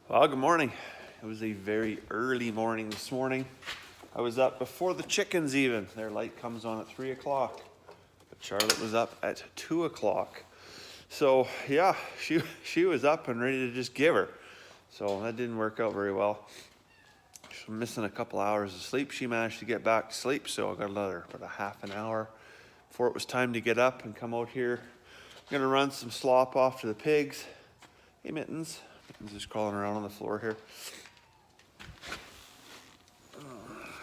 Well, good morning. It was a very early morning this morning. I was up before the chickens even. Their light comes on at 3 o'clock. But Charlotte was up at 2 o'clock. So yeah, she was up and ready to just give her. So that didn't work out very well. She's missing a couple hours of sleep. She managed to get back to sleep, so I got another about a half an hour before it was time to get up and come out here. I'm gonna run some slop off to the pigs. Hey, Mittens. Mittens is crawling around on the floor here.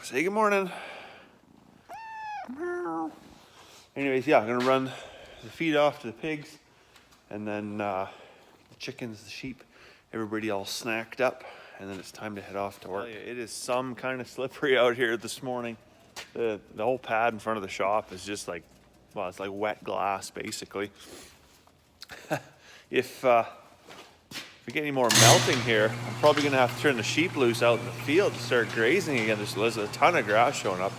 Say good morning. Anyways, yeah, I'm gonna run the feed off to the pigs, and then the chickens, the sheep, everybody all snacked up, and then it's time to head off to work. It is some kind of slippery out here this morning. The whole pad in front of the shop is just like, well, it's like wet glass basically. If we get any more melting here, I'm probably gonna have to turn the sheep loose out in the field to start grazing again. There's a ton of grass showing up.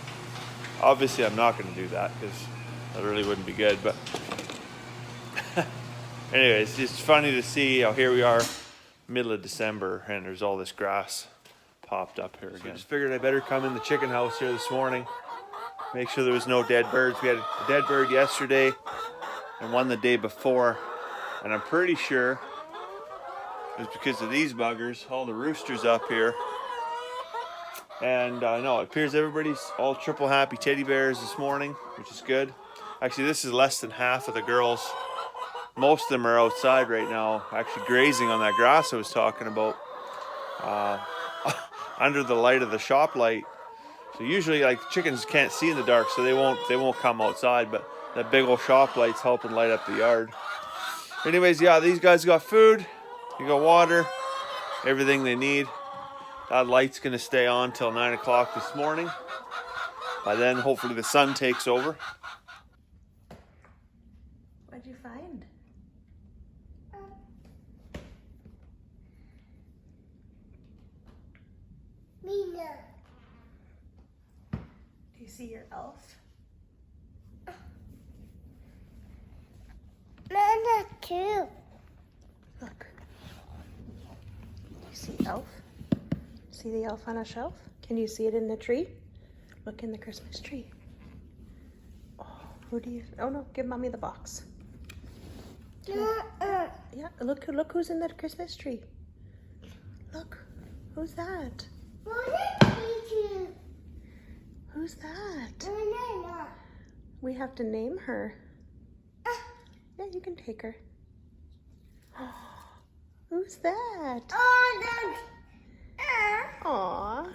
Obviously, I'm not gonna do that because that really wouldn't be good, but anyways, it's funny to see how here we are, middle of December, and there's all this grass popped up here again. So I just figured I better come in the chicken house here this morning, make sure there was no dead birds. We had a dead bird yesterday and one the day before, and I'm pretty sure it was because of these buggers, all the roosters up here. And no, it appears everybody's all triple happy teddy bears this morning, which is good. Actually, this is less than half of the girls. Most of them are outside right now, actually grazing on that grass I was talking about, under the light of the shop light. So usually, like, chickens can't see in the dark, so they won't come outside. But that big old shop light's helping light up the yard. Anyways, yeah, these guys got food. You got water, everything they need. That light's gonna stay on till 9 o'clock this morning. By then, hopefully the sun takes over. What'd you find? Mina. Do you see your elf? Mama too. Look. Do you see elf? See the elf on a shelf? Can you see it in the tree? Look in the Christmas tree. Oh, who do you? Oh no, give mommy the box. Yeah, look who's in the Christmas tree. Look, who's that? Who's that? We have to name her. Yeah, you can take her. Who's that? Aww.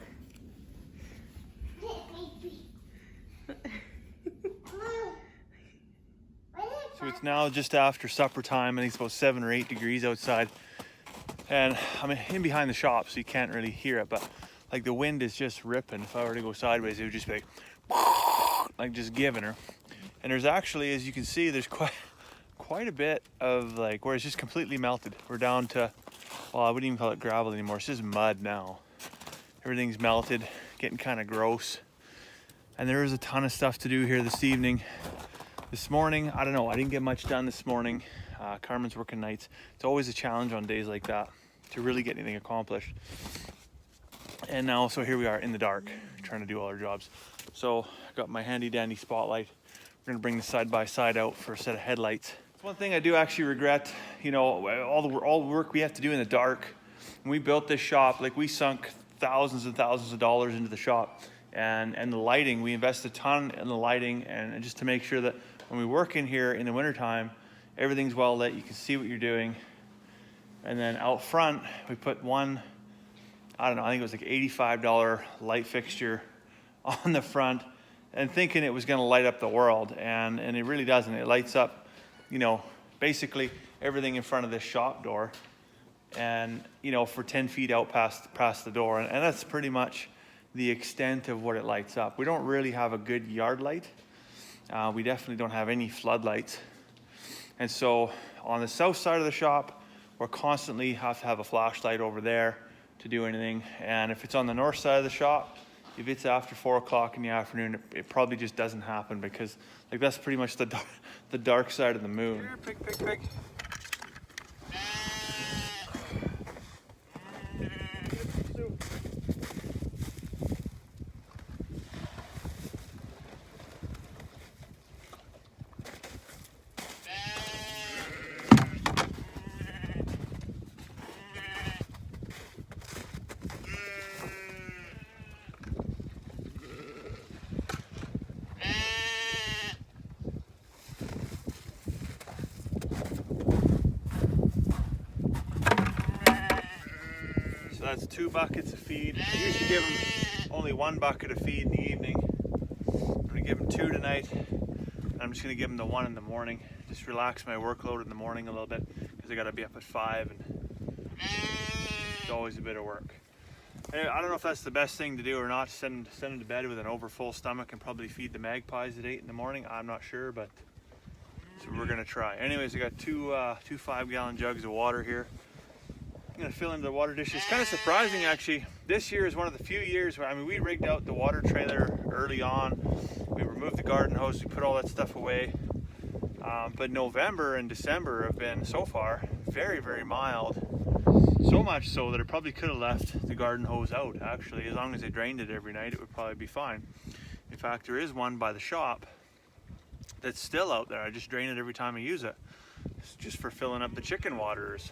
So it's now just after supper time. I think it's about 7 or 8 degrees outside. And I'm in behind the shop, so you can't really hear it, but like the wind is just ripping. If I were to go sideways, it would just be like just giving her. And there's actually, as you can see, there's quite a bit of like where it's just completely melted. We're down to, well, I wouldn't even call it gravel anymore. It's just mud now. Everything's melted, getting kind of gross. And there is a ton of stuff to do here this evening. This morning, I don't know, I didn't get much done this morning. Carmen's working nights. It's always a challenge on days like that to really get anything accomplished. And now, so here we are in the dark, trying to do all our jobs. So I got my handy dandy spotlight. We're gonna bring the side-by-side out for a set of headlights. One thing I do actually regret, you know, all the work we have to do in the dark. When we built this shop, like we sunk thousands and thousands of dollars into the shop, and the lighting, we invest a ton in the lighting, and just to make sure that when we work in here in the wintertime, everything's well lit, you can see what you're doing. And then out front, we put one, I don't know, I think it was like $85 light fixture on the front, and thinking it was gonna light up the world, and it really doesn't. It lights up, you know, basically everything in front of this shop door, and, you know, for 10 feet out past the door, and that's pretty much the extent of what it lights up. We don't really have a good yard light. We definitely don't have any floodlights. And so on the south side of the shop, we're constantly have to have a flashlight over there to do anything. And if it's on the north side of the shop, if it's after 4 o'clock in the afternoon, it probably just doesn't happen, because like that's pretty much the dark side of the moon. Here, pig. that's 2 buckets of feed. I usually give them only 1 bucket of feed in the evening. I'm gonna give them 2 tonight. And I'm just gonna give them the 1 in the morning. Just relax my workload in the morning a little bit because I gotta be up at 5 and it's always a bit of work. Anyway, I don't know if that's the best thing to do or not. Send them to bed with an overfull stomach and probably feed the magpies at 8 in the morning. I'm not sure, but so we're gonna try. Anyways, I got two 5-gallon jugs of water here. I'm gonna fill into the water dishes. Kind of surprising actually. This year is one of the few years where, I mean, we rigged out the water trailer early on. We removed the garden hose, we put all that stuff away. But November and December have been so far very, very mild. So much so that it probably could have left the garden hose out actually. As long as I drained it every night, it would probably be fine. In fact, there is one by the shop that's still out there. I just drain it every time I use it. It's just for filling up the chicken waters.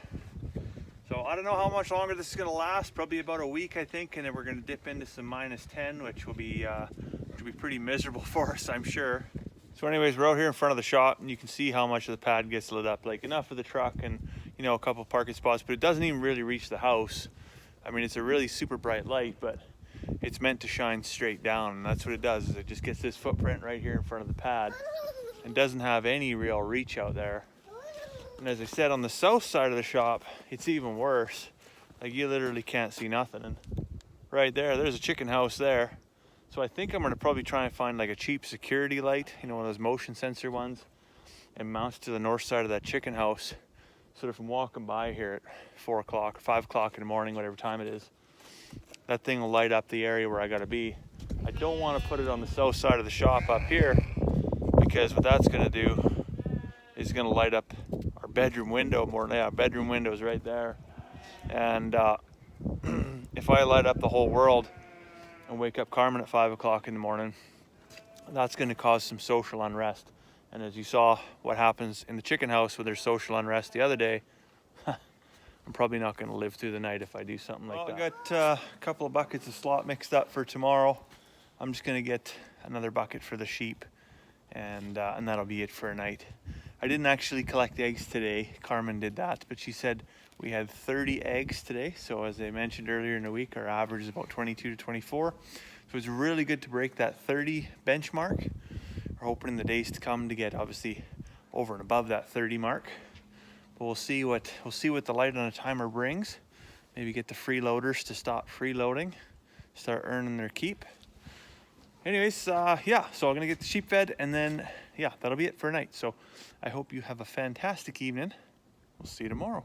So I don't know how much longer this is gonna last, probably about a week I think, and then we're gonna dip into some -10, which will be pretty miserable for us, I'm sure. So anyways, we're out here in front of the shop and you can see how much of the pad gets lit up. Like enough for the truck and, you know, a couple parking spots, but it doesn't even really reach the house. I mean, it's a really super bright light, but it's meant to shine straight down, and that's what it does, is it just gets this footprint right here in front of the pad and doesn't have any real reach out there. And as I said, on the south side of the shop, it's even worse. Like you literally can't see nothing. And right there's a chicken house there. So I think I'm gonna probably try and find like a cheap security light, you know, one of those motion sensor ones, and mount it to the north side of that chicken house. So that if I'm walking by here at 4 o'clock or 5 o'clock in the morning, whatever time it is, that thing will light up the area where I gotta be. I don't wanna put it on the south side of the shop up here, because what that's gonna do is gonna light up our bedroom window more. Yeah, bedroom window is right there. And if I light up the whole world and wake up Carmen at 5 o'clock in the morning, that's gonna cause some social unrest. And as you saw what happens in the chicken house with their social unrest the other day, I'm probably not gonna live through the night if I do something like that. I got a couple of buckets of slop mixed up for tomorrow. I'm just gonna get another bucket for the sheep, and that'll be it for a night. I didn't actually collect eggs today. Carmen did that, but she said we had 30 eggs today. So as I mentioned earlier in the week, our average is about 22 to 24. So it's really good to break that 30 benchmark. We're hoping in the days to come to get obviously over and above that 30 mark. But we'll see what the light on a timer brings. Maybe get the freeloaders to stop freeloading, start earning their keep. Anyways, yeah, so I'm gonna get the sheep fed, and then yeah, that'll be it for a night. So I hope you have a fantastic evening. We'll see you tomorrow.